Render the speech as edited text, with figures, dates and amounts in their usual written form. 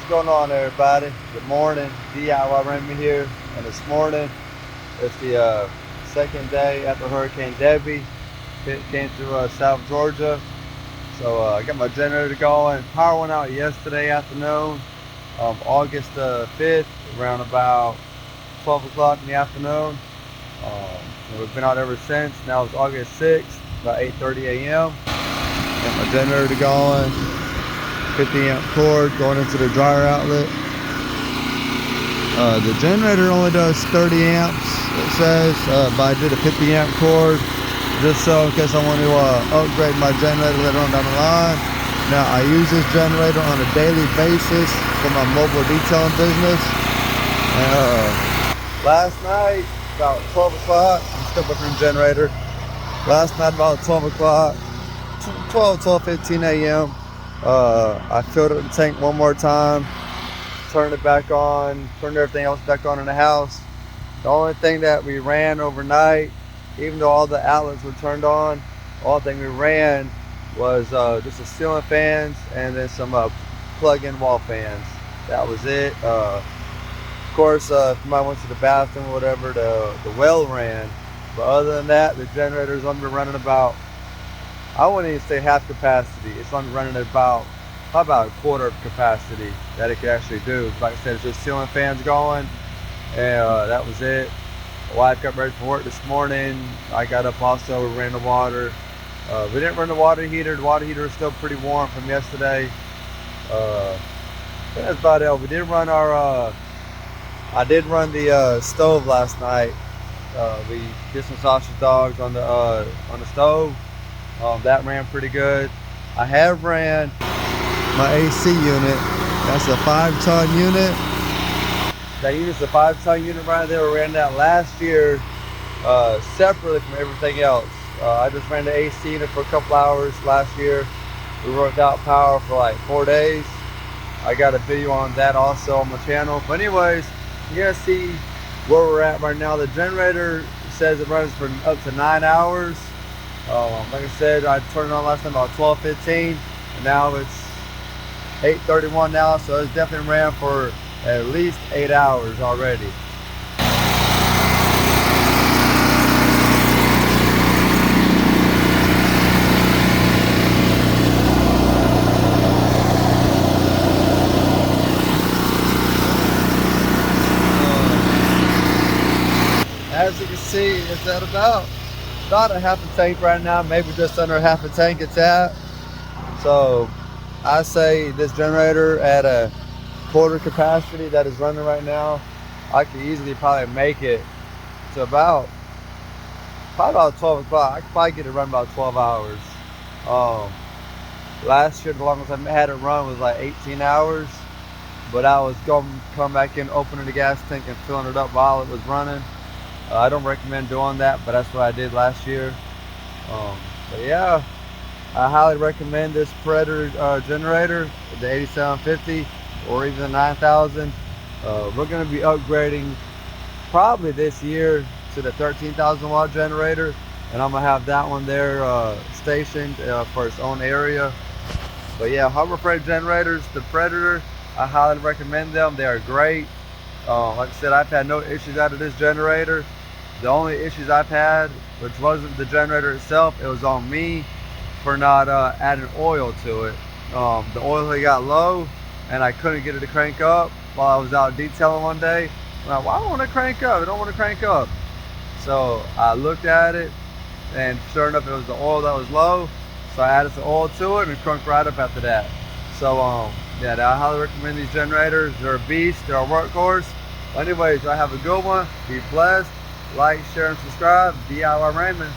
going on, everybody? Good morning. DIY Raymond here, and this morning it's the second day after Hurricane Debbie came through South Georgia. So I got my generator going. Power went out yesterday afternoon, August 5th, around about 12 o'clock in the afternoon. And we've been out ever since. Now it's August 6th, about 8:30 a.m. Got my generator going. 50 amp cord going into the dryer outlet. The generator only does 30 amps, it says, but I did a 50 amp cord just so in case I want to upgrade my generator later on down the line. Now I use this generator on a daily basis for my mobile detailing business. And last night about 12 o'clock, I'm still working the generator. Last night about 12 o'clock, 12:15 a.m. I filled up the tank one more time, turned it back on, turned everything else back on in the house. The only thing that we ran overnight, even though all the outlets were turned on, the only thing we ran was just the ceiling fans and then some plug-in wall fans. That was it. Of course, if somebody went to the bathroom or whatever, the well ran. But other than that, the generator's only been running about, I wouldn't even say half capacity. It's only running at about a quarter of capacity that it could actually do. Like I said, it's just ceiling fans going, and that was it. My wife got ready for work this morning. I got up also, we ran the water. We didn't run the water heater. The water heater is still pretty warm from yesterday. That's about it. We did run our, I did run the stove last night. We did some sausage dogs on the stove. That ran pretty good. I have ran my AC unit. That's a 5-ton unit. That unit's a 5-ton unit right there. We ran that last year separately from everything else. I just ran the AC unit for a couple hours last year. We worked out power for like 4 days. I got a video on that also on my channel. But anyways, you're gonna see where we're at right now. The generator says it runs for up to 9 hours. Like I said, I turned it on last time about 12:15, and now it's 8:31 now, so it's definitely ran for at least 8 hours already. As you can see, it's at about a half a tank right now, maybe just under half a tank it's at. So I say this generator at a quarter capacity that is running right now, I could easily probably make it to probably about 12 o'clock. I could probably get it run about 12 hours. Last year the longest I had it run was like 18 hours, but I was going to come back in, opening the gas tank and filling it up while it was running. I don't recommend doing that, but that's what I did last year. But yeah, I highly recommend this Predator generator, the 8750 or even the 9000. We're going to be upgrading probably this year to the 13,000 watt generator, and I'm going to have that one there stationed for its own area. But yeah, Harbor Freight generators, the Predator, I highly recommend them. They are great. Like I said, I've had no issues out of this generator. The only issues I've had, which wasn't the generator itself, it was on me for not adding oil to it. The oil had got low and I couldn't get it to crank up while I was out detailing one day. I'm like, well, I don't want to crank up. I don't want to crank up. So I looked at it, and sure enough, it was the oil that was low. So I added some oil to it and it cranked right up after that. So yeah, I highly recommend these generators. They're a beast. They're a workhorse. Anyways, I have a good one. Be blessed. Like, share, and subscribe. DIY Raymond.